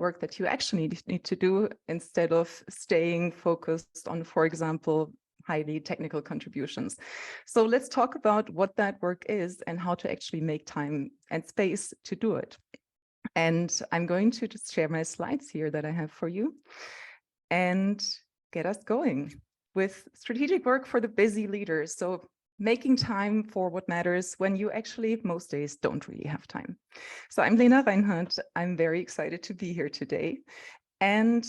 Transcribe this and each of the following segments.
work that you actually need to do instead of staying focused on, for example, highly technical contributions. So let's talk about what that work is and how to actually make time and space to do it. And I'm going to just share my slides here that I have for you and get us going with strategic work for the busy leaders. So making time for what matters when you actually most days don't really have time. So I'm Lena Reinhard. I'm very excited to be here today. And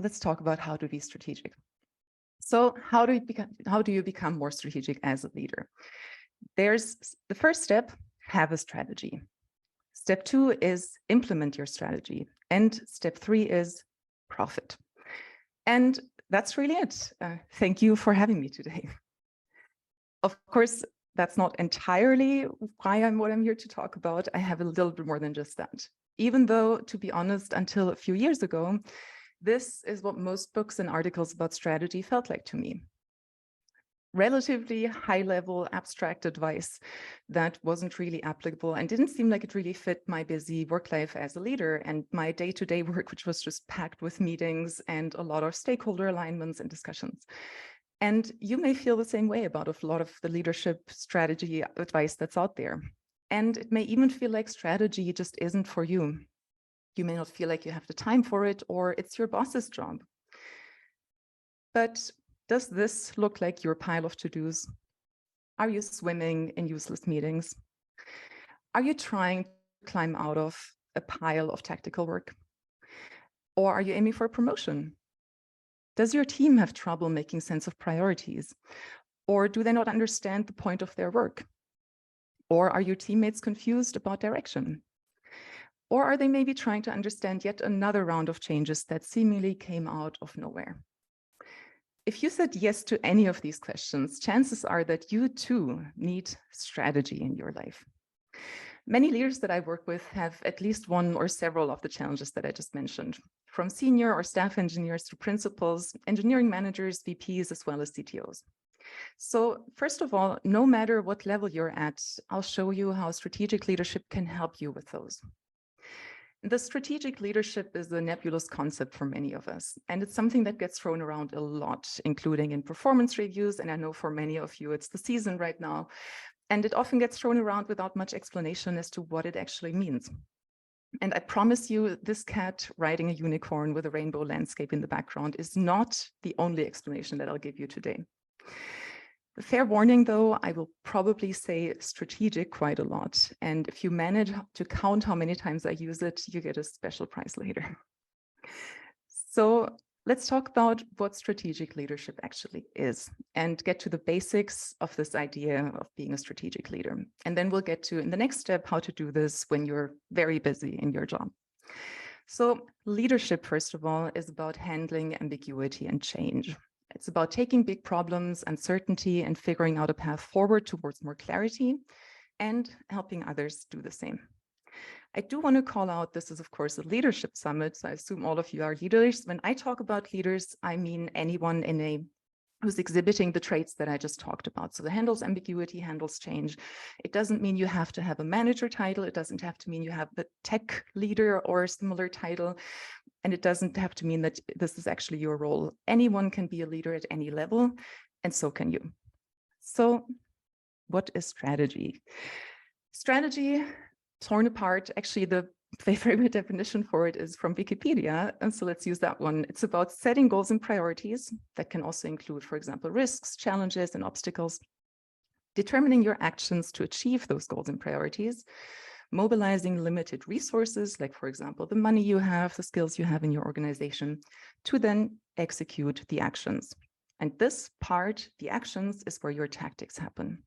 let's talk about how to be strategic. So how do you become more strategic as a leader? There's the first step, have a strategy. Step 2 is implement your strategy. And step 3 is profit. And that's really it. Thank you for having me today. Of course, that's not entirely what I'm here to talk about. I have a little bit more than just that. Even though, to be honest, until a few years ago, this is what most books and articles about strategy felt like to me. Relatively high-level abstract advice that wasn't really applicable and didn't seem like it really fit my busy work life as a leader and my day-to-day work, which was just packed with meetings and a lot of stakeholder alignments and discussions. And you may feel the same way about a lot of the leadership strategy advice that's out there. And it may even feel like strategy just isn't for you. You may not feel like you have the time for it, or it's your boss's job. But does this look like your pile of to-dos? Are you swimming in useless meetings? Are you trying to climb out of a pile of tactical work? Or are you aiming for a promotion? Does your team have trouble making sense of priorities? Or do they not understand the point of their work? Or are your teammates confused about direction? Or are they maybe trying to understand yet another round of changes that seemingly came out of nowhere? If you said yes to any of these questions, chances are that you too need strategy in your life. Many leaders that I work with have at least one or several of the challenges that I just mentioned, from senior or staff engineers to principals, engineering managers, VPs, as well as CTOs. So first of all, no matter what level you're at, I'll show you how strategic leadership can help you with those. The strategic leadership is a nebulous concept for many of us, and it's something that gets thrown around a lot, including in performance reviews. And I know for many of you, it's the season right now, and it often gets thrown around without much explanation as to what it actually means. And I promise you, this cat riding a unicorn with a rainbow landscape in the background is not the only explanation that I'll give you today. The fair warning, though, I will probably say strategic quite a lot. And if you manage to count how many times I use it, you get a special prize later. So let's talk about what strategic leadership actually is and get to the basics of this idea of being a strategic leader. And then we'll get to, in the next step, how to do this when you're very busy in your job. So leadership, first of all, is about handling ambiguity and change. It's about taking big problems, uncertainty, and figuring out a path forward towards more clarity and helping others do the same. I do want to call out, this is of course a leadership summit, so I assume all of you are leaders. When I talk about leaders, I mean anyone who's exhibiting the traits that I just talked about. So it handles ambiguity, handles change. It doesn't mean you have to have a manager title. It doesn't have to mean you have the tech leader or a similar title. And it doesn't have to mean that this is actually your role. Anyone can be a leader at any level, and so can you. So what is strategy? Strategy, torn apart, actually the favorite definition for it is from Wikipedia, and so let's use that one. It's about setting goals and priorities that can also include, for example, risks, challenges, and obstacles, determining your actions to achieve those goals and priorities, mobilizing limited resources, like, for example, the money you have, the skills you have in your organization, to then execute the actions. And this part, the actions, is where your tactics happen.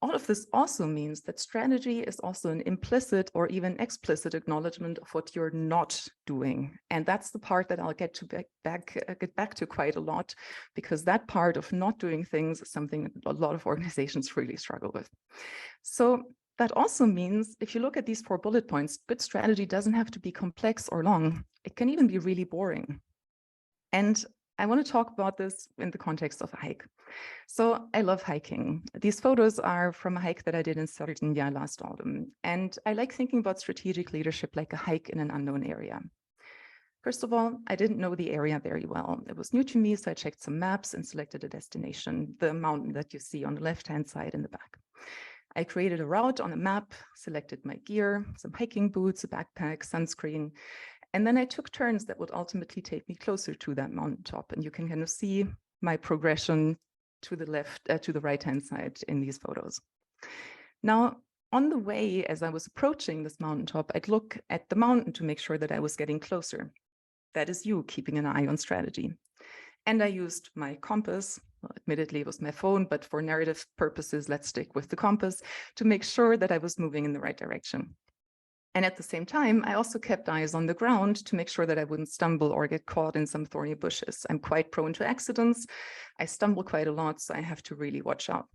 All of this also means that strategy is also an implicit or even explicit acknowledgement of what you're not doing. And that's the part that I'll get back to quite a lot, because that part of not doing things is something a lot of organizations really struggle with. So that also means if you look at these 4 bullet points, good strategy doesn't have to be complex or long. It can even be really boring. And I want to talk about this in the context of a hike. So I love hiking. These photos are from a hike that I did in Sardinia last autumn. And I like thinking about strategic leadership like a hike in an unknown area. First of all, I didn't know the area very well. It was new to me, so I checked some maps and selected a destination, the mountain that you see on the left-hand side in the back. I created a route on a map, selected my gear, some hiking boots, a backpack, sunscreen, and then I took turns that would ultimately take me closer to that mountaintop. And you can kind of see my progression to the left, to the right-hand side in these photos. Now, on the way, as I was approaching this mountaintop, I'd look at the mountain to make sure that I was getting closer. That is you keeping an eye on strategy. And I used my compass. Well, admittedly, it was my phone, but for narrative purposes, let's stick with the compass to make sure that I was moving in the right direction. And at the same time, I also kept eyes on the ground to make sure that I wouldn't stumble or get caught in some thorny bushes. I'm quite prone to accidents. I stumble quite a lot, so I have to really watch out.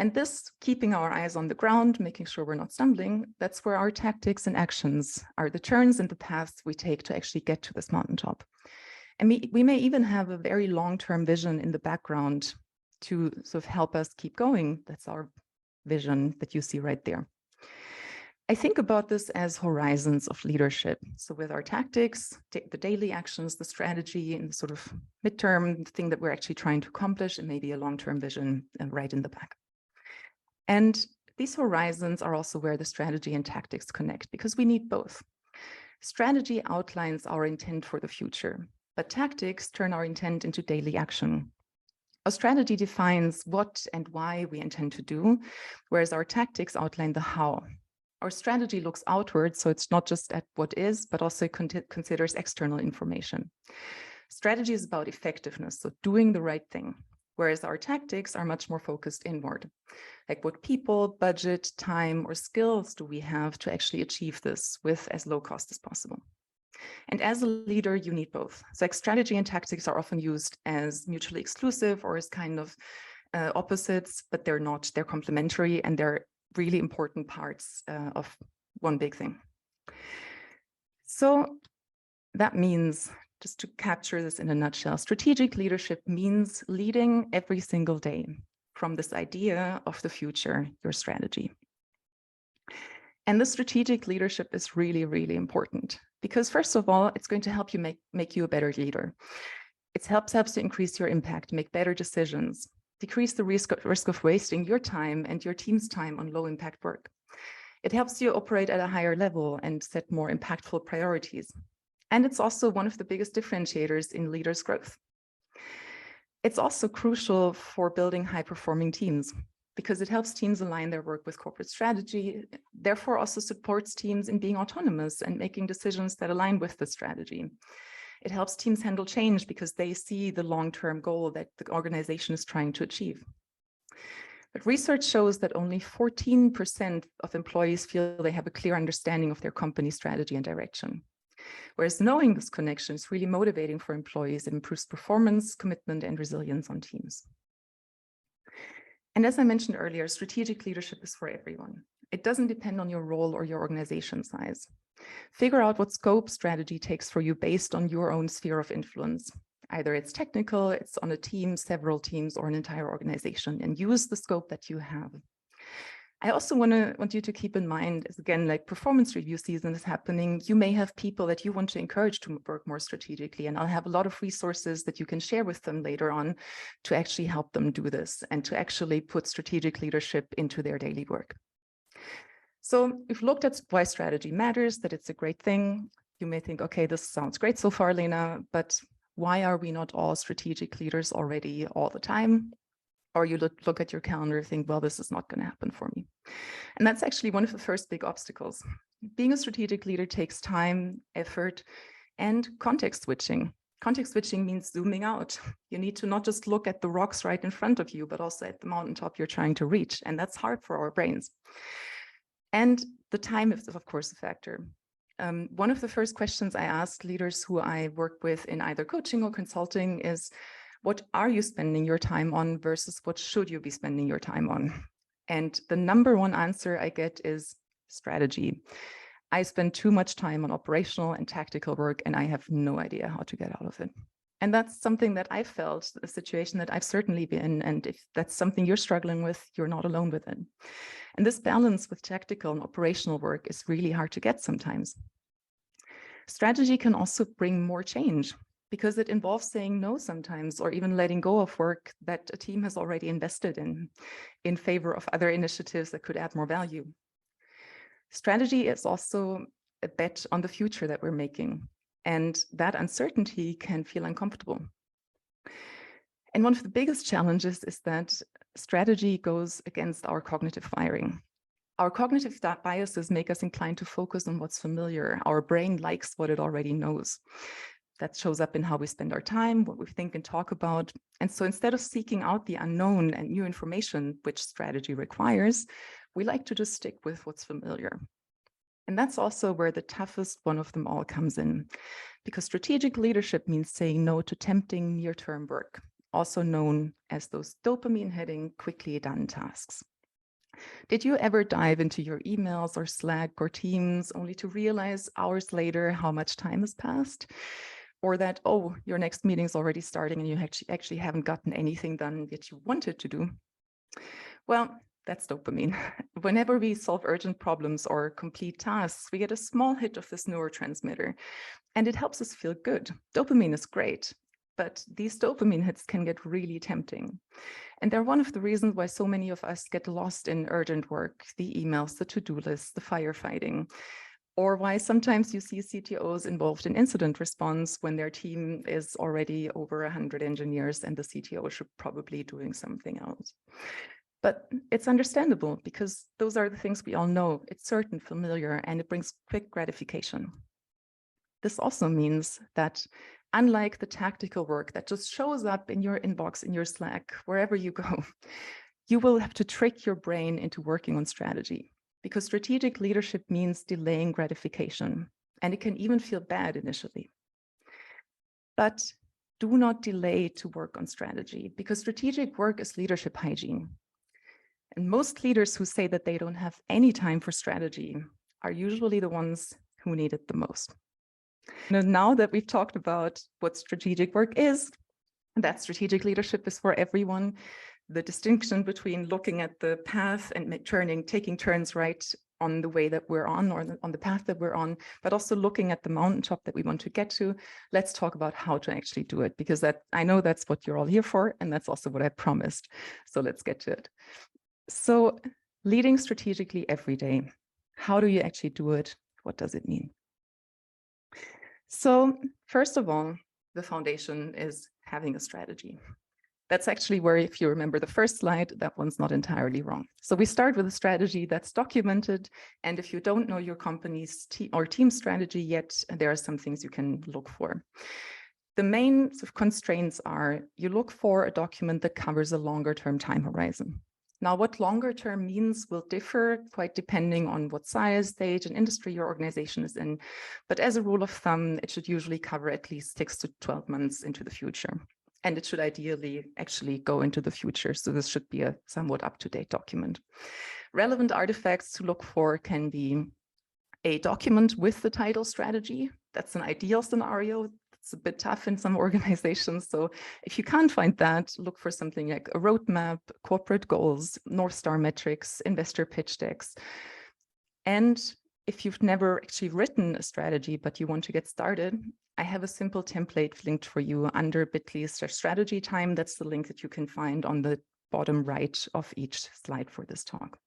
And this, keeping our eyes on the ground, making sure we're not stumbling, that's where our tactics and actions are, the turns and the paths we take to actually get to this mountaintop. And we may even have a very long-term vision in the background to sort of help us keep going. That's our vision that you see right there. I think about this as horizons of leadership. So with our tactics, the daily actions, the strategy, and the sort of midterm thing that we're actually trying to accomplish, and maybe a long-term vision right in the back. And these horizons are also where the strategy and tactics connect, because we need both. Strategy outlines our intent for the future, but tactics turn our intent into daily action. Our strategy defines what and why we intend to do, whereas our tactics outline the how. Our strategy looks outward, so it's not just at what is, but also considers external information. Strategy is about effectiveness, so doing the right thing, whereas our tactics are much more focused inward. Like what people, budget, time, or skills do we have to actually achieve this with as low cost as possible? And as a leader, you need both. So like strategy and tactics are often used as mutually exclusive or as kind of opposites, but they're not. They're complementary, and they're really important parts of one big thing. So that means, just to capture this in a nutshell, strategic leadership means leading every single day from this idea of the future, your strategy. And the strategic leadership is really, really important because first of all, it's going to help you make you a better leader. It helps to increase your impact, make better decisions, decrease the risk of wasting your time and your team's time on low impact work. It helps you operate at a higher level and set more impactful priorities. And it's also one of the biggest differentiators in leaders' growth. It's also crucial for building high-performing teams because it helps teams align their work with corporate strategy, therefore also supports teams in being autonomous and making decisions that align with the strategy. It helps teams handle change because they see the long-term goal that the organization is trying to achieve. But research shows that only 14% of employees feel they have a clear understanding of their company strategy and direction. Whereas knowing this connection is really motivating for employees. It improves performance, commitment, and resilience on teams. And as I mentioned earlier, strategic leadership is for everyone. It doesn't depend on your role or your organization size. Figure out what scope strategy takes for you based on your own sphere of influence. Either it's technical, it's on a team, several teams, or an entire organization, and use the scope that you have. I also want you to keep in mind, as again, like performance review season is happening, you may have people that you want to encourage to work more strategically, and I'll have a lot of resources that you can share with them later on to actually help them do this and to actually put strategic leadership into their daily work. So we've looked at why strategy matters, that it's a great thing. You may think, okay, this sounds great so far, Lena, but why are we not all strategic leaders already all the time? Or you look at your calendar and think, well, this is not going to happen for me. And that's actually one of the first big obstacles. Being a strategic leader takes time, effort, and context switching. Context switching means zooming out. You need to not just look at the rocks right in front of you, but also at the mountaintop you're trying to reach. And that's hard for our brains. And the time is, of course, a factor. One of the first questions I ask leaders who I work with in either coaching or consulting is, what are you spending your time on versus what should you be spending your time on? And the number one answer I get is strategy. I spend too much time on operational and tactical work, and I have no idea how to get out of it. And that's something that I felt, a situation that I've certainly been in. And if that's something you're struggling with, you're not alone with it. And this balance with tactical and operational work is really hard to get sometimes. Strategy can also bring more change because it involves saying no sometimes, or even letting go of work that a team has already invested in favor of other initiatives that could add more value. Strategy is also a bet on the future that we're making, and that uncertainty can feel uncomfortable. And one of the biggest challenges is that strategy goes against our cognitive wiring. Our cognitive biases make us inclined to focus on what's familiar. Our brain likes what it already knows. That shows up in how we spend our time, what we think and talk about. And so instead of seeking out the unknown and new information, which strategy requires, we like to just stick with what's familiar. And that's also where the toughest one of them all comes in, because strategic leadership means saying no to tempting near-term work, also known as those dopamine-hitting, quickly done tasks. Did you ever dive into your emails or Slack or Teams only to realize hours later how much time has passed? Or that, oh, your next meeting's already starting and you actually haven't gotten anything done that you wanted to do? Well, that's dopamine. Whenever we solve urgent problems or complete tasks, we get a small hit of this neurotransmitter, and it helps us feel good. Dopamine is great, but these dopamine hits can get really tempting. And they're one of the reasons why so many of us get lost in urgent work, the emails, the to-do lists, the firefighting, or why sometimes you see CTOs involved in incident response when their team is already over 100 engineers and the CTO should probably be doing something else. But it's understandable because those are the things we all know. It's certain, familiar, and it brings quick gratification. This also means that unlike the tactical work that just shows up in your inbox, in your Slack, wherever you go, you will have to trick your brain into working on strategy, because strategic leadership means delaying gratification, and it can even feel bad initially. But do not delay to work on strategy, because strategic work is leadership hygiene. And most leaders who say that they don't have any time for strategy are usually the ones who need it the most. Now that we've talked about what strategic work is, that strategic leadership is for everyone, the distinction between looking at the path and taking turns right on the way that we're on, or on the path that we're on, but also looking at the mountaintop that we want to get to. Let's talk about how to actually do it, because I know that's what you're all here for, and that's also what I promised. So let's get to it. So leading strategically every day, how do you actually do it? What does it mean? So first of all, the foundation is having a strategy. That's actually where, if you remember the first slide, that one's not entirely wrong. So we start with a strategy that's documented. And if you don't know your company's team strategy yet, there are some things you can look for. The main sort of constraints are you look for a document that covers a longer term time horizon. Now, what longer term means will differ quite depending on what size, stage, and industry your organization is in. But as a rule of thumb, it should usually cover at least 6 to 12 months into the future. And it should ideally actually go into the future. So this should be a somewhat up-to-date document. Relevant artifacts to look for can be a document with the title strategy. That's an ideal scenario. It's a bit tough in some organizations. So if you can't find that, look for something like a roadmap, corporate goals, North Star metrics, investor pitch decks. And if you've never actually written a strategy, but you want to get started, I have a simple template linked for you under bit.ly/strategy time. That's the link that you can find on the bottom right of each slide for this talk.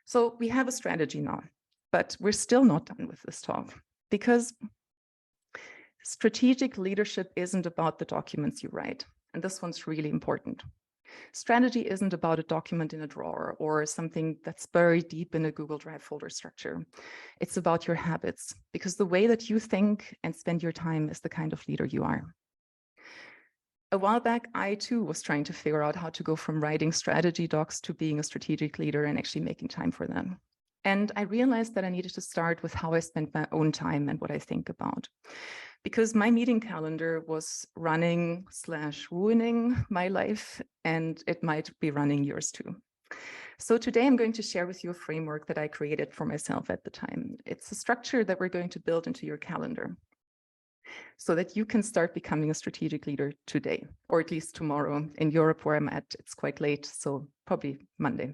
So we have a strategy now, but we're still not done with this talk, because strategic leadership isn't about the documents you write. And this one's really important. Strategy isn't about a document in a drawer or something that's buried deep in a Google Drive folder structure. It's about your habits, because the way that you think and spend your time is the kind of leader you are. A while back, I too was trying to figure out how to go from writing strategy docs to being a strategic leader and actually making time for them. And I realized that I needed to start with how I spend my own time and what I think about. Because my meeting calendar was running/ruining my life, and it might be running yours too. So today I'm going to share with you a framework that I created for myself at the time. It's a structure that we're going to build into your calendar. so that you can start becoming a strategic leader today, or at least tomorrow. In Europe, where I'm at, it's quite late, so probably Monday.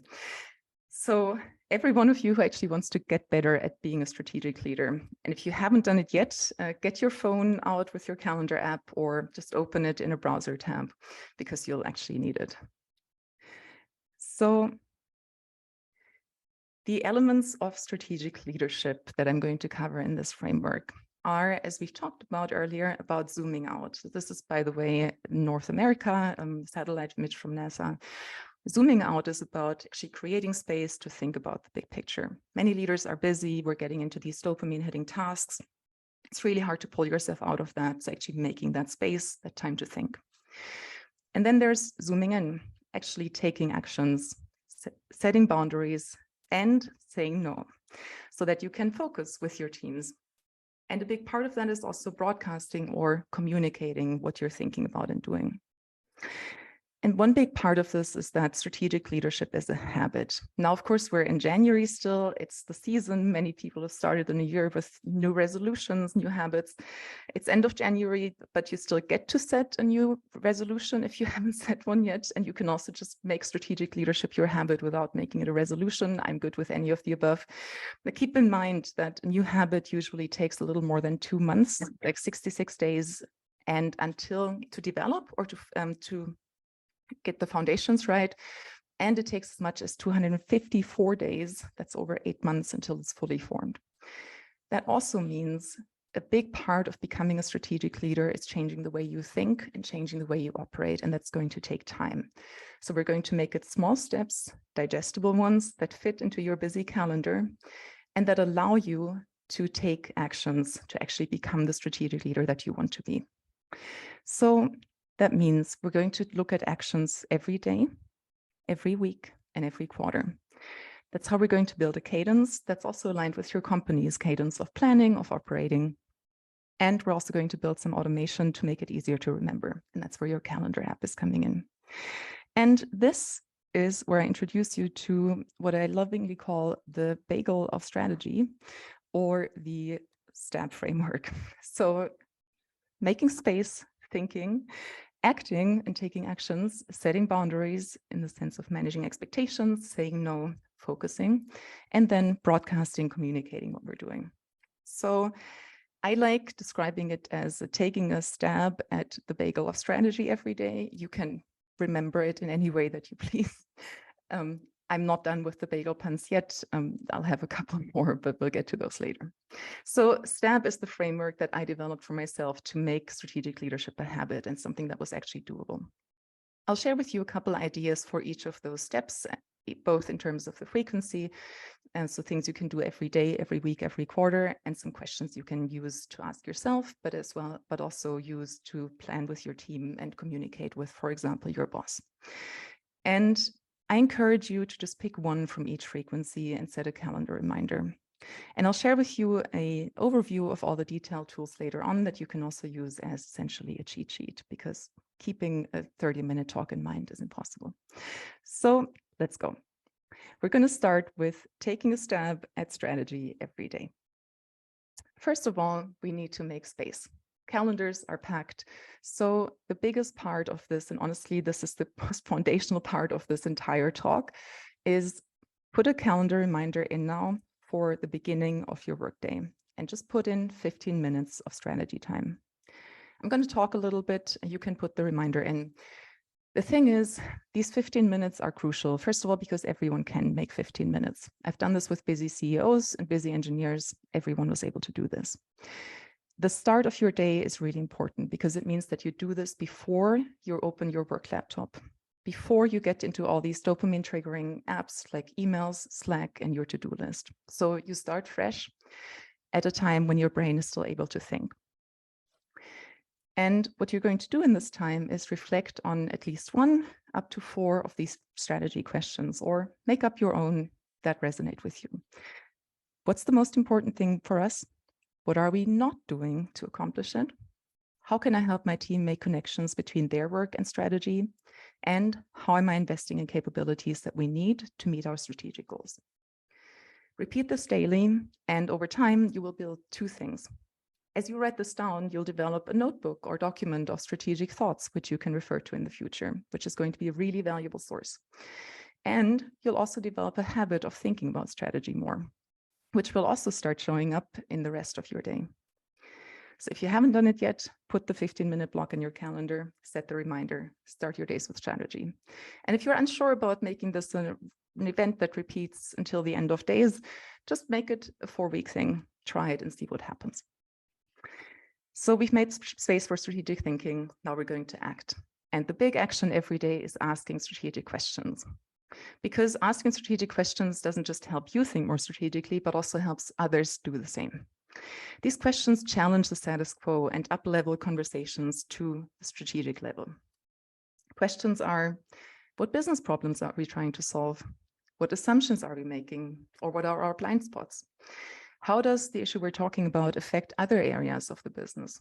So every one of you who actually wants to get better at being a strategic leader, and if you haven't done it yet, get your phone out with your calendar app or just open it in a browser tab, because you'll actually need it. So the elements of strategic leadership that I'm going to cover in this framework are, as we've talked about earlier, about zooming out. This is, by the way, North America, satellite image from NASA. Zooming out is about actually creating space to think about the big picture. Many leaders are busy. We're getting into these dopamine hitting tasks. It's really hard to pull yourself out of that. It's actually making that space, that time to think. And then there's zooming in, actually taking actions, setting boundaries, and saying no, so that you can focus with your teams. And a big part of that is also broadcasting or communicating what you're thinking about and doing. And one big part of this is that strategic leadership is a habit. Now, of course, we're in January still. It's the season. Many people have started the new year with new resolutions, new habits. It's end of January, but you still get to set a new resolution if you haven't set one yet. And you can also just make strategic leadership your habit without making it a resolution. I'm good with any of the above. But keep in mind that a new habit usually takes a little more than 2 months, like 66 days, and until to develop or to get the foundations right. And it takes as much as 254 days, that's over 8 months, until it's fully formed. That also means a big part of becoming a strategic leader is changing the way you think and changing the way you operate, and that's going to take time. So we're going to make it small steps, digestible ones that fit into your busy calendar and that allow you to take actions to actually become the strategic leader that you want to be. So that means we're going to look at actions every day, every week, and every quarter. That's how we're going to build a cadence that's also aligned with your company's cadence of planning, of operating. And we're also going to build some automation to make it easier to remember. And that's where your calendar app is coming in. And this is where I introduce you to what I lovingly call the bagel of strategy, or the STABB framework. So making space, thinking, acting and taking actions, setting boundaries in the sense of managing expectations, saying no, focusing, and then broadcasting, communicating what we're doing. So I like describing it as taking a stab at the bagel of strategy every day. You can remember it in any way that you please. I'm not done with the bagel puns yet. I'll have a couple more, but we'll get to those later. So STABB is the framework that I developed for myself to make strategic leadership a habit and something that was actually doable. I'll share with you a couple ideas for each of those steps, both in terms of the frequency, and so things you can do every day, every week, every quarter, and some questions you can use to ask yourself, but also use to plan with your team and communicate with, for example, your boss. And I encourage you to just pick one from each frequency and set a calendar reminder. And I'll share with you an overview of all the detailed tools later on that you can also use as essentially a cheat sheet, because keeping a 30-minute talk in mind is impossible. So let's go. We're going to start with taking a stab at strategy every day. First of all, we need to make space. Calendars are packed. So the biggest part of this, and honestly, this is the most foundational part of this entire talk, is put a calendar reminder in now for the beginning of your workday, and just put in 15 minutes of strategy time. I'm going to talk a little bit, and you can put the reminder in. The thing is, these 15 minutes are crucial. First of all, because everyone can make 15 minutes. I've done this with busy CEOs and busy engineers. Everyone was able to do this. The start of your day is really important because it means that you do this before you open your work laptop, before you get into all these dopamine triggering apps like emails, Slack, and your to-do list. So you start fresh at a time when your brain is still able to think. And what you're going to do in this time is reflect on at least 1 up to 4 of these strategy questions, or make up your own that resonate with you. What's the most important thing for us? What are we not doing to accomplish it? How can I help my team make connections between their work and strategy? And how am I investing in capabilities that we need to meet our strategic goals? Repeat this daily, and over time, you will build 2 things. As you write this down, you'll develop a notebook or document of strategic thoughts, which you can refer to in the future, which is going to be a really valuable source. And you'll also develop a habit of thinking about strategy more, which will also start showing up in the rest of your day. So if you haven't done it yet, put the 15-minute block in your calendar, set the reminder, start your days with strategy. And if you're unsure about making this an event that repeats until the end of days, just make it a 4-week thing. Try it and see what happens. So we've made space for strategic thinking. Now we're going to act. And the big action every day is asking strategic questions. Because asking strategic questions doesn't just help you think more strategically, but also helps others do the same. These questions challenge the status quo and up-level conversations to the strategic level. Questions are, what business problems are we trying to solve? What assumptions are we making? Or what are our blind spots? How does the issue we're talking about affect other areas of the business?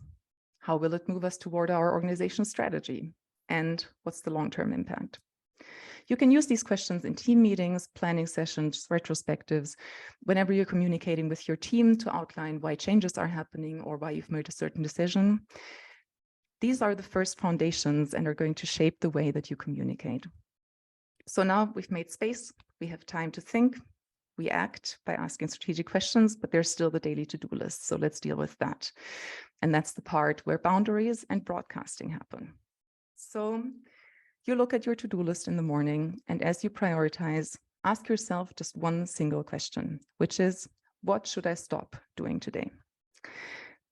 How will it move us toward our organizational strategy? And what's the long-term impact? You can use these questions in team meetings, planning sessions, retrospectives, whenever you're communicating with your team to outline why changes are happening or why you've made a certain decision. These are the first foundations and are going to shape the way that you communicate. So now we've made space, we have time to think, we act by asking strategic questions, but there's still the daily to-do list. So let's deal with that. And that's the part where boundaries and broadcasting happen. So you look at your to-do list in the morning, and as you prioritize, ask yourself just one single question, which is, what should I stop doing today?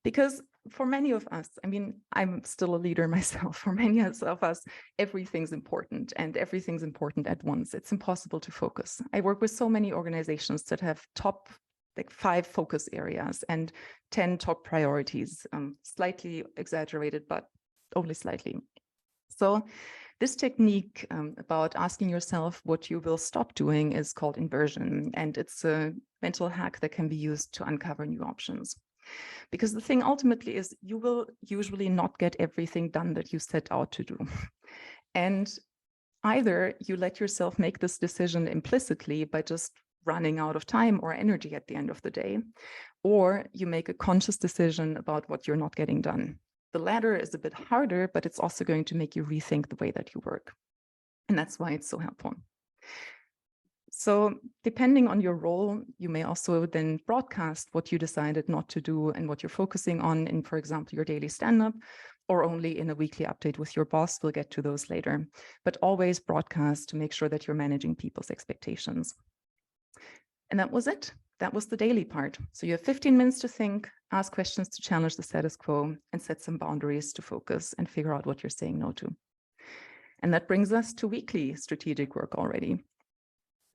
Because for many of us, I mean, I'm still a leader myself. For many of us, everything's important and everything's important at once. It's impossible to focus. I work with so many organizations that have top, like 5 focus areas and 10 top priorities, slightly exaggerated, but only slightly. So this technique about asking yourself what you will stop doing is called inversion, and it's a mental hack that can be used to uncover new options. Because the thing ultimately is you will usually not get everything done that you set out to do. And either you let yourself make this decision implicitly by just running out of time or energy at the end of the day, or you make a conscious decision about what you're not getting done. The latter is a bit harder, but it's also going to make you rethink the way that you work. And that's why it's so helpful. So depending on your role, you may also then broadcast what you decided not to do and what you're focusing on in, for example, your daily stand-up, or only in a weekly update with your boss. We'll get to those later, but always broadcast to make sure that you're managing people's expectations. And that was it. That was the daily part. So you have 15 minutes to think, ask questions to challenge the status quo, and set some boundaries to focus and figure out what you're saying no to. And that brings us to weekly strategic work already.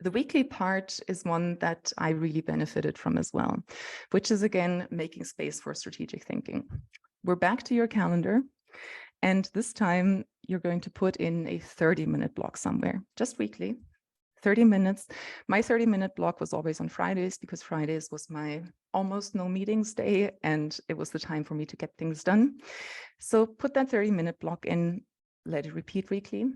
The weekly part is one that I really benefited from as well, which is, again, making space for strategic thinking. We're back to your calendar, and this time you're going to put in a 30-minute block somewhere, just weekly, 30 minutes. My 30-minute block was always on Fridays because Fridays was my almost no meetings day, and it was the time for me to get things done. So put that 30-minute block in, let it repeat weekly.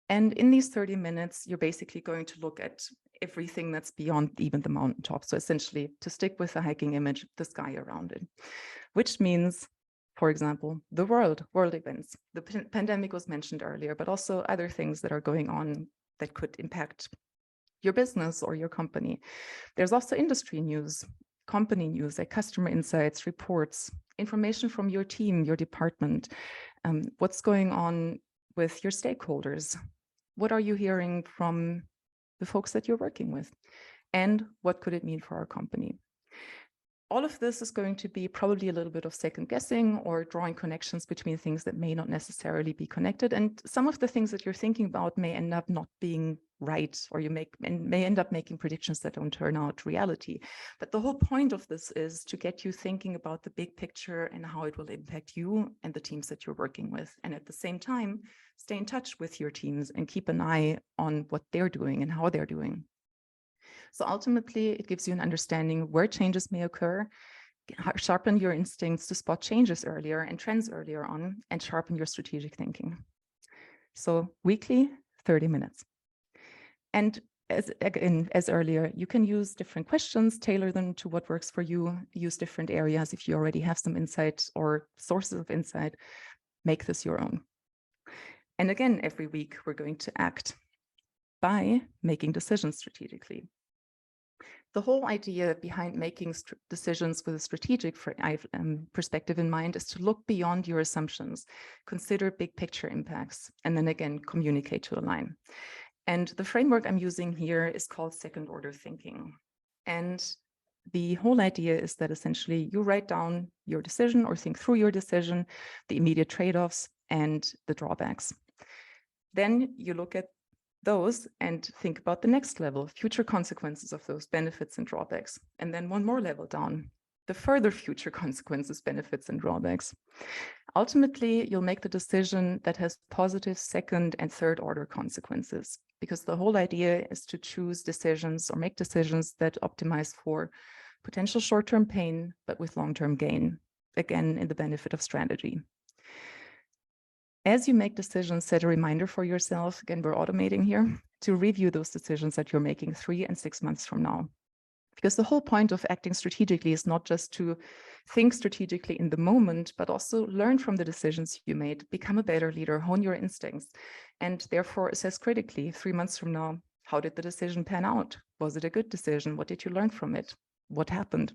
And in these 30 minutes, you're basically going to look at everything that's beyond even the mountaintop. So essentially, to stick with the hiking image, the sky around it, which means, for example, the world events. The pandemic was mentioned earlier, but also other things that are going on that could impact your business or your company. There's also industry news, company news, like customer insights, reports, information from your team, your department, what's going on with your stakeholders. What are you hearing from the folks that you're working with? And what could it mean for our company? All of this is going to be probably a little bit of second guessing or drawing connections between things that may not necessarily be connected. And some of the things that you're thinking about may end up not being right, or you may end up making predictions that don't turn out reality. But the whole point of this is to get you thinking about the big picture and how it will impact you and the teams that you're working with. And at the same time, stay in touch with your teams and keep an eye on what they're doing and how they're doing. So ultimately, it gives you an understanding where changes may occur, sharpen your instincts to spot changes earlier and trends earlier on, and sharpen your strategic thinking. So weekly, 30 minutes. And as earlier, you can use different questions, tailor them to what works for you, use different areas. If you already have some insight or sources of insight, make this your own. And again, every week we're going to act by making decisions strategically. The whole idea behind making decisions with a strategic perspective in mind is to look beyond your assumptions, consider big picture impacts, and then again, communicate to align. And the framework I'm using here is called second order thinking. And the whole idea is that essentially you write down your decision or think through your decision, the immediate trade-offs and the drawbacks. Then you look at those and think about the next level, future consequences of those benefits and drawbacks. And then one more level down, the further future consequences, benefits and drawbacks. Ultimately, you'll make the decision that has positive second and third order consequences, because the whole idea is to choose decisions or make decisions that optimize for potential short-term pain, but with long-term gain, again, in the benefit of strategy. As you make decisions, set a reminder for yourself, again, we're automating here, to review those decisions that you're making 3 and 6 months from now. Because the whole point of acting strategically is not just to think strategically in the moment, but also learn from the decisions you made, become a better leader, hone your instincts, and therefore assess critically 3 months from now, how did the decision pan out? Was it a good decision? What did you learn from it? What happened?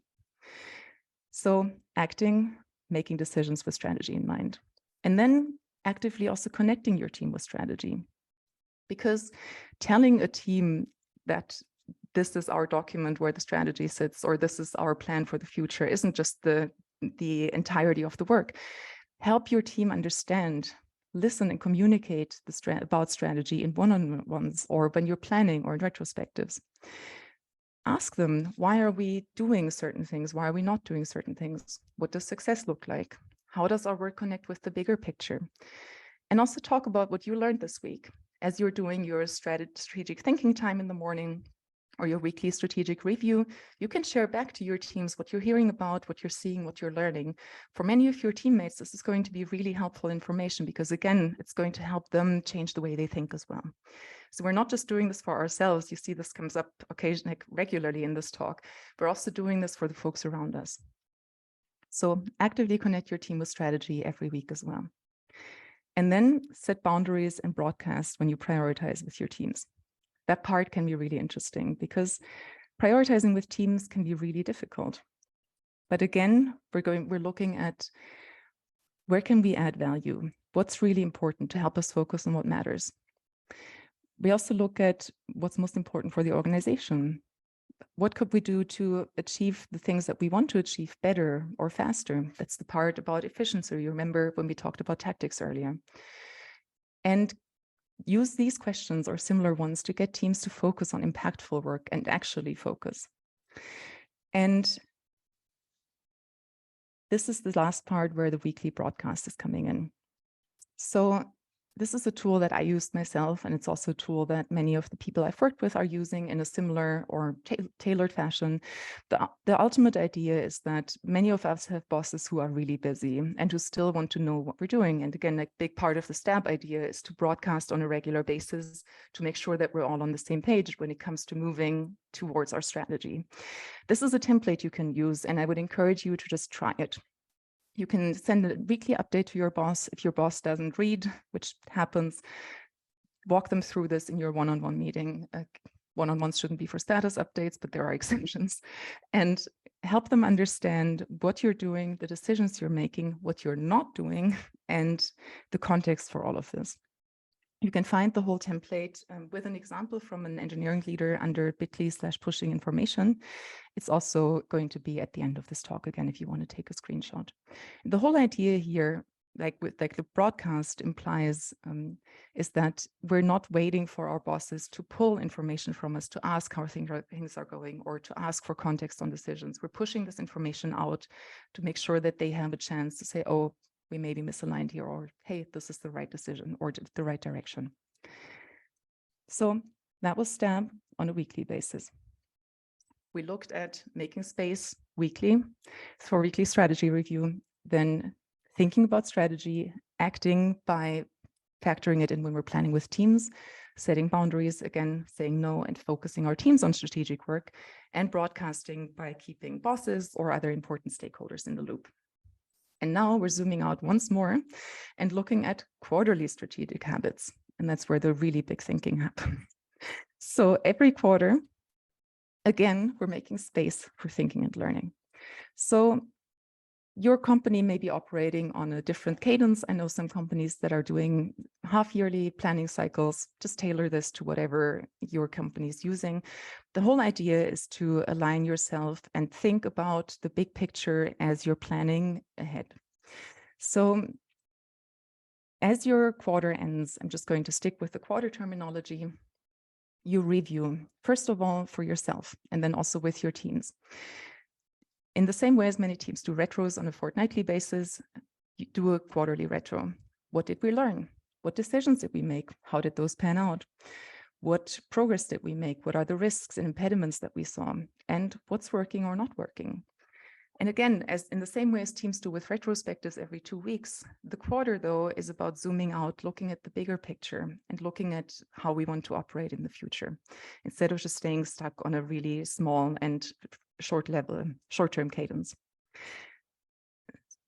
So acting, making decisions with strategy in mind. And then actively also connecting your team with strategy. Because telling a team that this is our document where the strategy sits, or this is our plan for the future, isn't just the entirety of the work. Help your team understand, listen and communicate about strategy in one-on-ones or when you're planning or in retrospectives. Ask them, why are we doing certain things? Why are we not doing certain things? What does success look like? How does our work connect with the bigger picture? And also talk about what you learned this week as you're doing your strategic thinking time in the morning or your weekly strategic review. You can share back to your teams what you're hearing about, what you're seeing, what you're learning. For many of your teammates, this is going to be really helpful information because, again, it's going to help them change the way they think as well. So we're not just doing this for ourselves. You see this comes up occasionally, regularly in this talk. We're also doing this for the folks around us. So actively connect your team with strategy every week as well. And then set boundaries and broadcast when you prioritize with your teams. That part can be really interesting because prioritizing with teams can be really difficult. But again, we're looking at where can we add value? What's really important to help us focus on what matters? We also look at what's most important for the organization. What could we do to achieve the things that we want to achieve better or faster? That's the part about efficiency. You remember when we talked about tactics earlier. And use these questions or similar ones to get teams to focus on impactful work and actually focus. And this is the last part where the weekly broadcast is coming in. So this is a tool that I used myself, and it's also a tool that many of the people I've worked with are using in a similar or tailored fashion. The ultimate idea is that many of us have bosses who are really busy and who still want to know what we're doing. And again, a big part of the STABB idea is to broadcast on a regular basis to make sure that we're all on the same page when it comes to moving towards our strategy. This is a template you can use, and I would encourage you to just try it. You can send a weekly update to your boss. If your boss doesn't read, which happens, walk them through this in your one-on-one meeting. One-on-ones shouldn't be for status updates, but there are exceptions. And help them understand what you're doing, the decisions you're making, what you're not doing, and the context for all of this. You can find the whole template with an example from an engineering leader under bit.ly/pushing information. It's also going to be at the end of this talk again, if you want to take a screenshot. The whole idea here, like the broadcast implies, is that we're not waiting for our bosses to pull information from us, to ask how things are going, or to ask for context on decisions. We're pushing this information out to make sure that they have a chance to say, oh, we may be misaligned here, or hey, this is the right decision or the right direction. So that was STABB on a weekly basis. We looked at making space weekly for weekly strategy review, then thinking about strategy, acting by factoring it in when we're planning with teams, setting boundaries, again, saying no and focusing our teams on strategic work, and broadcasting by keeping bosses or other important stakeholders in the loop. And now we're zooming out once more and looking at quarterly strategic habits. And that's where the really big thinking happens. So every quarter, again, we're making space for thinking and learning. So your company may be operating on a different cadence. I know some companies that are doing half-yearly planning cycles. Just tailor this to whatever your company is using. The whole idea is to align yourself and think about the big picture as you're planning ahead. So as your quarter ends, I'm just going to stick with the quarter terminology. You review, first of all, for yourself, and then also with your teams. In the same way as many teams do retros on a fortnightly basis, you do a quarterly retro. What did we learn? What decisions did we make? How did those pan out? What progress did we make? What are the risks and impediments that we saw? And what's working or not working? And again, as in the same way as teams do with retrospectives every 2 weeks, the quarter, though, is about zooming out, looking at the bigger picture and looking at how we want to operate in the future, instead of just staying stuck on a really small and short-term cadence.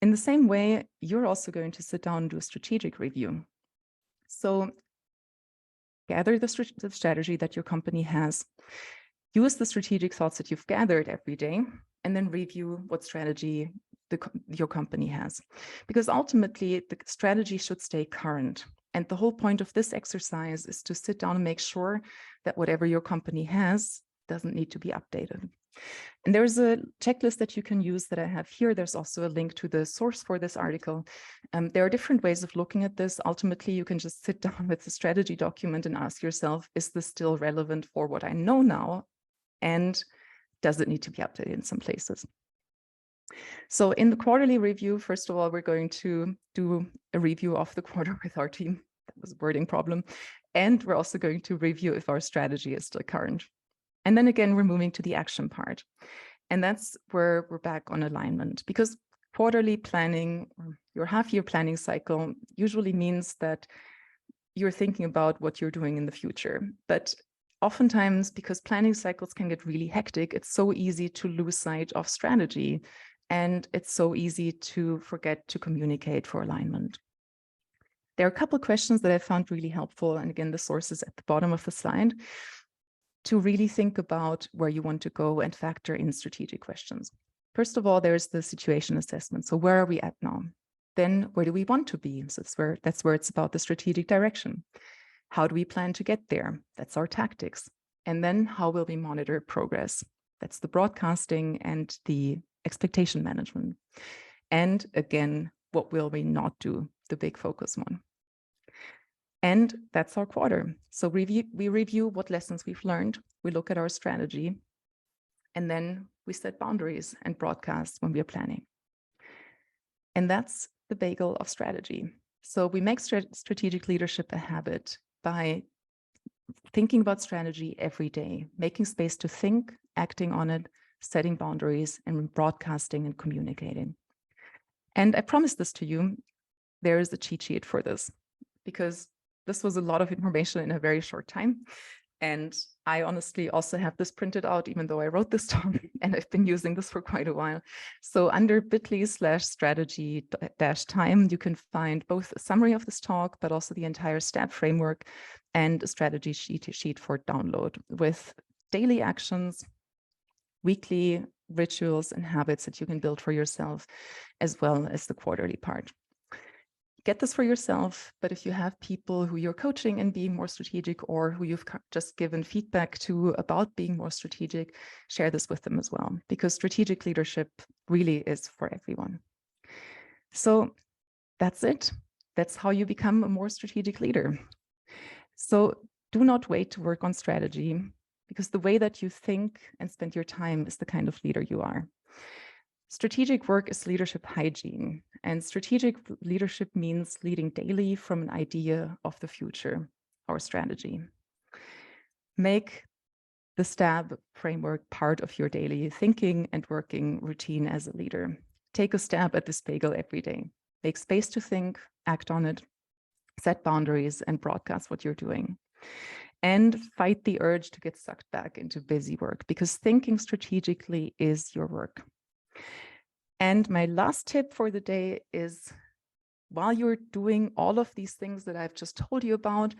In the same way, you're also going to sit down and do a strategic review. So gather the strategy that your company has, use the strategic thoughts that you've gathered every day, and then review what strategy your company has. Because ultimately, the strategy should stay current. And the whole point of this exercise is to sit down and make sure that whatever your company has doesn't need to be updated. And there's a checklist that you can use that I have here. There's also a link to the source for this article. There are different ways of looking at this. Ultimately, you can just sit down with the strategy document and ask yourself, is this still relevant for what I know now? And does it need to be updated in some places? So in the quarterly review, first of all, we're going to do a review of the quarter with our team. That was a wording problem. And we're also going to review if our strategy is still current. And then again, we're moving to the action part. And that's where we're back on alignment, because quarterly planning, or your half-year planning cycle, usually means that you're thinking about what you're doing in the future. But oftentimes, because planning cycles can get really hectic, it's so easy to lose sight of strategy. And it's so easy to forget to communicate for alignment. There are a couple of questions that I found really helpful. And again, the source is at the bottom of the slide, to really think about where you want to go and factor in strategic questions. First of all, there's the situation assessment. So where are we at now? Then where do we want to be? So that's where it's about the strategic direction. How do we plan to get there? That's our tactics. And then how will we monitor progress? That's the broadcasting and the expectation management. And again, what will we not do? The big focus one. And that's our quarter. So we review what lessons we've learned. We look at our strategy. And then we set boundaries and broadcast when we are planning. And that's the bagel of strategy. So we make strategic leadership a habit by thinking about strategy every day, making space to think, acting on it, setting boundaries, and broadcasting and communicating. And I promise this to you, there is a cheat sheet for this, because this was a lot of information in a very short time. And I honestly also have this printed out, even though I wrote this down, and I've been using this for quite a while. So under bit.ly/strategy-time, you can find both a summary of this talk, but also the entire STABB framework and a strategy sheet for download with daily actions, weekly rituals and habits that you can build for yourself, as well as the quarterly part. Get this for yourself, but if you have people who you're coaching in being more strategic, or who you've just given feedback to about being more strategic, share this with them as well, because strategic leadership really is for everyone. So that's it. That's how you become a more strategic leader. So do not wait to work on strategy, because the way that you think and spend your time is the kind of leader you are. Strategic work is leadership hygiene, and strategic leadership means leading daily from an idea of the future, our strategy. Make the STABB framework part of your daily thinking and working routine as a leader. Take a stab at this bagel every day. Make space to think, act on it, set boundaries, and broadcast what you're doing. and fight the urge to get sucked back into busy work, because thinking strategically is your work. And my last tip for the day is, while you're doing all of these things that I've just told you about,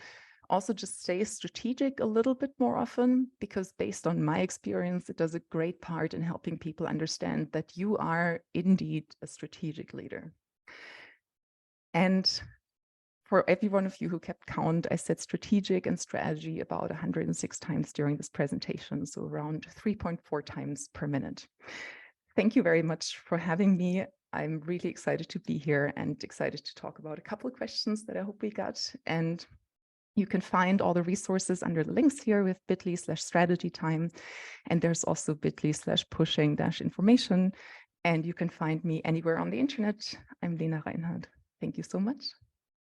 also just stay strategic a little bit more often, because based on my experience, it does a great part in helping people understand that you are indeed a strategic leader. And for every one of you who kept count, I said strategic and strategy about 106 times during this presentation, so around 3.4 times per minute. Thank you very much for having me. I'm really excited to be here and excited to talk about a couple of questions that I hope we got. And you can find all the resources under the links here with bit.ly/strategy time. And there's also bit.ly/pushing-information. And you can find me anywhere on the internet. I'm Lena Reinhard. Thank you so much.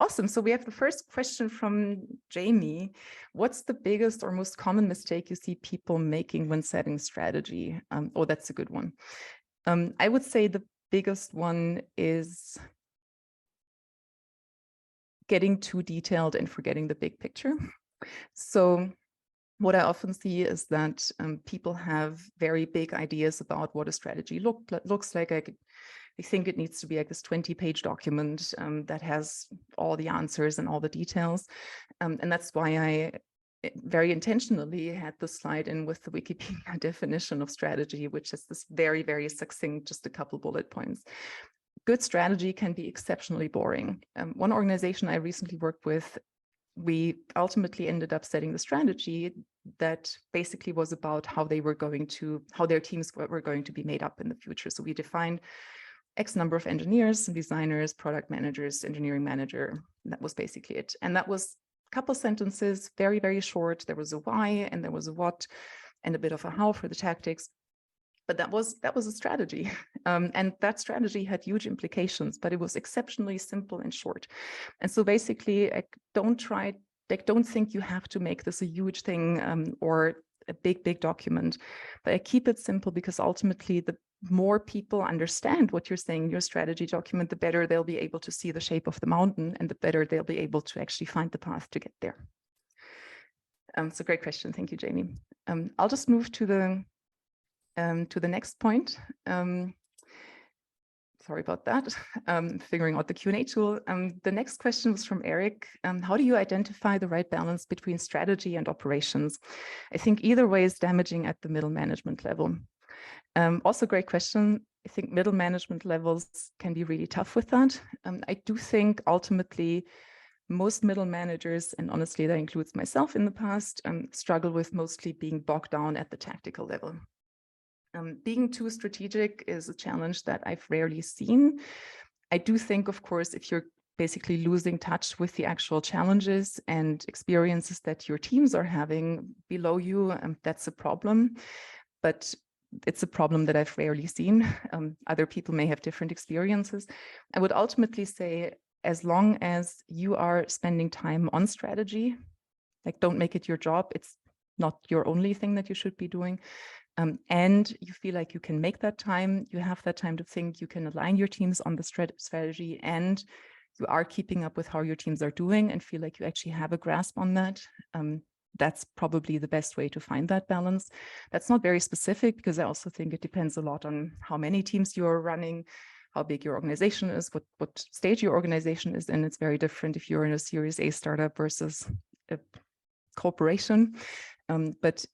Awesome. So we have the first question from Jamie. What's the biggest or most common mistake you see people making when setting strategy? Oh, that's a good one. I would say the biggest one is getting too detailed and forgetting the big picture. So what I often see is that people have very big ideas about what a strategy looks like. I think it needs to be like this 20-page document that has all the answers and all the details. And that's why I very intentionally had the slide in with the Wikipedia definition of strategy, which is this very, very succinct, just a couple bullet points. Good strategy can be exceptionally boring. One organization I recently worked with, we ultimately ended up setting the strategy that basically was about how their teams were going to be made up in the future. So we defined X number of engineers, designers, product managers, engineering manager. That was basically it. And that was a couple sentences, very, very short. There was a why and there was a what and a bit of a how for the tactics. But that was a strategy. And that strategy had huge implications, but it was exceptionally simple and short. And so basically, don't think you have to make this a huge thing or a big document, but I keep it simple, because ultimately the more people understand what you're saying in your strategy document, the better they'll be able to see the shape of the mountain and the better they'll be able to actually find the path to get there. So great question. Thank you, Jamie. I'll just move to the next point. Sorry about that. Figuring out the Q&A tool. The next question was from Eric. How do you identify the right balance between strategy and operations? I think either way is damaging at the middle management level. Also great question. I think middle management levels can be really tough with that. I do think ultimately most middle managers, and honestly that includes myself in the past, struggle with mostly being bogged down at the tactical level. Being too strategic is a challenge that I've rarely seen. I do think, of course, if you're basically losing touch with the actual challenges and experiences that your teams are having below you, that's a problem. But it's a problem that I've rarely seen. Other people may have different experiences. I would ultimately say, as long as you are spending time on strategy, like don't make it your job. It's not your only thing that you should be doing. And you feel like you can make that time, you have that time to think, you can align your teams on the strategy, and you are keeping up with how your teams are doing and feel like you actually have a grasp on that. That's probably the best way to find that balance. That's not very specific, because I also think it depends a lot on how many teams you're running, how big your organization is, what stage your organization is in. It's very different if you're in a Series A startup versus a corporation. But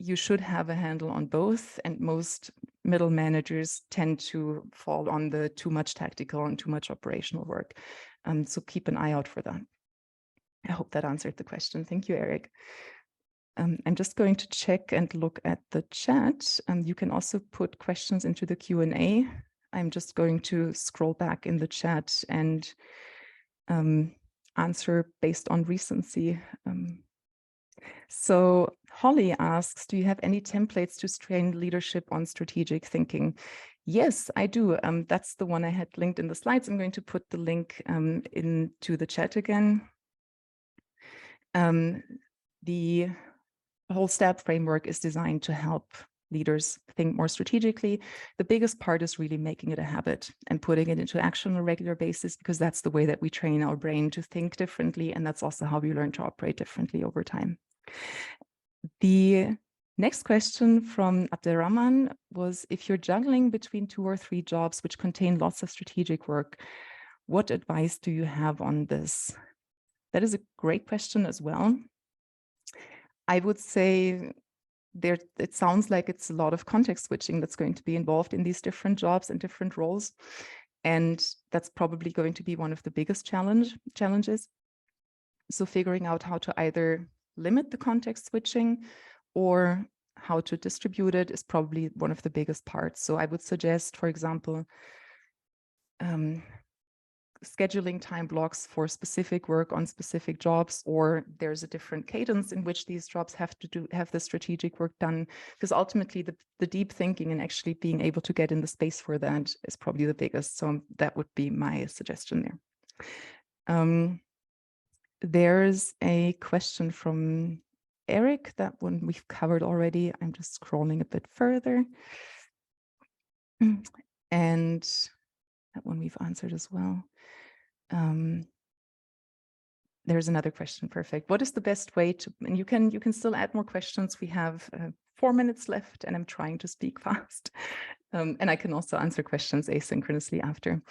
you should have a handle on both, and most middle managers tend to fall on the too much tactical and too much operational work. So keep an eye out for that. I hope that answered the question. Thank you, Eric. I'm just going to check and look at the chat. You can also put questions into the Q&A. I'm just going to scroll back in the chat and answer based on recency. So Holly asks, do you have any templates to train leadership on strategic thinking? Yes, I do. That's the one I had linked in the slides. I'm going to put the link into the chat again. The whole STABB framework is designed to help leaders think more strategically. The biggest part is really making it a habit and putting it into action on a regular basis, because that's the way that we train our brain to think differently. And that's also how we learn to operate differently over time. The next question from Abderrahman was, if you're juggling between 2 or 3 jobs which contain lots of strategic work, what advice do you have on this? That is a great question as well. I would say it sounds like it's a lot of context switching that's going to be involved in these different jobs and different roles. And that's probably going to be one of the biggest challenges. So figuring out how to either limit the context switching or how to distribute it is probably one of the biggest parts. So I would suggest, for example, scheduling time blocks for specific work on specific jobs, or there's a different cadence in which these jobs have the strategic work done, because ultimately the deep thinking and actually being able to get in the space for that is probably the biggest. So that would be my suggestion there. There's a question from Eric. That one we've covered already. I'm just scrolling a bit further. And that one we've answered as well. There's another question. Perfect. What is the best way to, and you can still add more questions. We have 4 minutes left and I'm trying to speak fast. And I can also answer questions asynchronously after.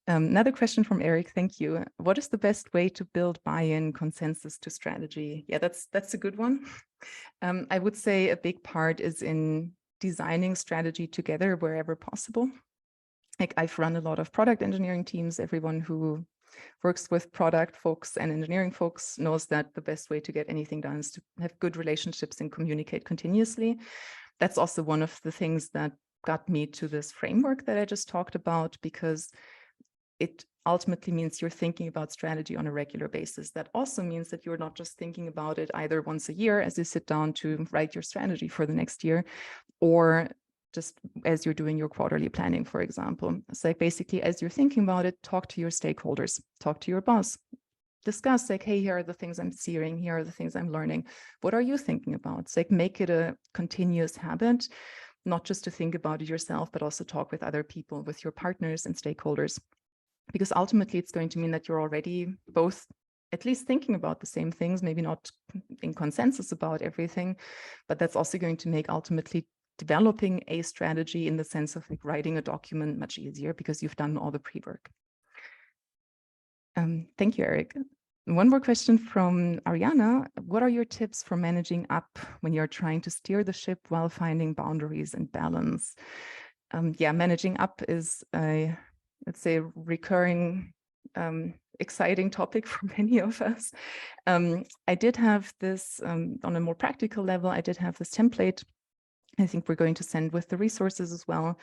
Another question from Eric. Thank you. What is the best way to build buy-in consensus to strategy? Yeah, that's a good one. I would say a big part is in designing strategy together wherever possible. Like, I've run a lot of product engineering teams. Everyone who works with product folks and engineering folks knows that the best way to get anything done is to have good relationships and communicate continuously. That's also one of the things that got me to this framework that I just talked about, because it ultimately means you're thinking about strategy on a regular basis. That also means that you're not just thinking about it either once a year as you sit down to write your strategy for the next year, or just as you're doing your quarterly planning, for example. It's like, basically, as you're thinking about it, talk to your stakeholders, talk to your boss, discuss, like, hey, here are the things I'm seeing, here are the things I'm learning. What are you thinking about? It's like, make it a continuous habit, not just to think about it yourself, but also talk with other people, with your partners and stakeholders. Because ultimately, it's going to mean that you're already both at least thinking about the same things, maybe not in consensus about everything, but that's also going to make ultimately developing a strategy in the sense of like writing a document much easier, because you've done all the pre-work. Thank you, Eric. One more question from Ariana. What are your tips for managing up when you're trying to steer the ship while finding boundaries and balance? Yeah, managing up is a, let's say, recurring, exciting topic for many of us. I did have this on a more practical level. I did have this template. I think we're going to send with the resources as well,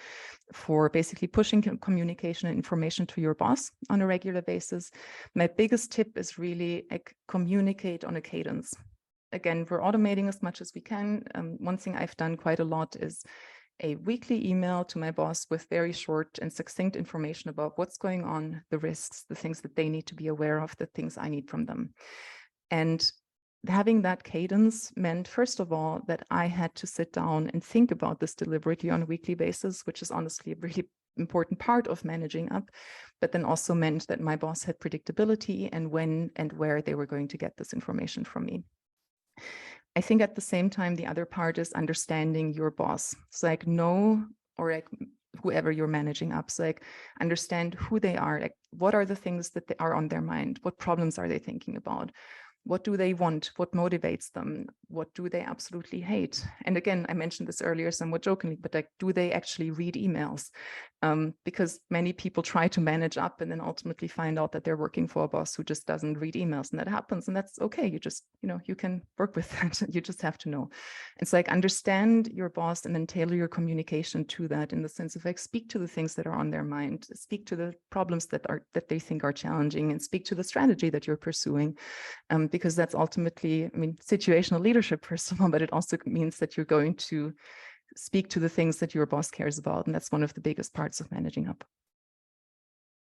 for basically pushing communication and information to your boss on a regular basis. My biggest tip is really like communicate on a cadence. Again, we're automating as much as we can. One thing I've done quite a lot is a weekly email to my boss with very short and succinct information about what's going on, the risks, the things that they need to be aware of, the things I need from them. And having that cadence meant, first of all, that I had to sit down and think about this deliberately on a weekly basis, which is honestly a really important part of managing up, but then also meant that my boss had predictability and when and where they were going to get this information from me. I think at the same time, the other part is understanding your boss. So like know, or like whoever you're managing up, so like understand who they are, like what are the things that they are on their mind, what problems are they thinking about, what do they want, what motivates them, what do they absolutely hate. And again, I mentioned this earlier somewhat jokingly, but like, do they actually read emails? Because many people try to manage up and then ultimately find out that they're working for a boss who just doesn't read emails, and that happens, and that's okay. You just, you can work with that. You just have to know. It's like, understand your boss and then tailor your communication to that, in the sense of like, speak to the things that are on their mind, speak to the problems that they think are challenging, and speak to the strategy that you're pursuing. Because that's ultimately, I mean, situational leadership, first of all, but it also means that you're going to speak to the things that your boss cares about. And that's one of the biggest parts of managing up.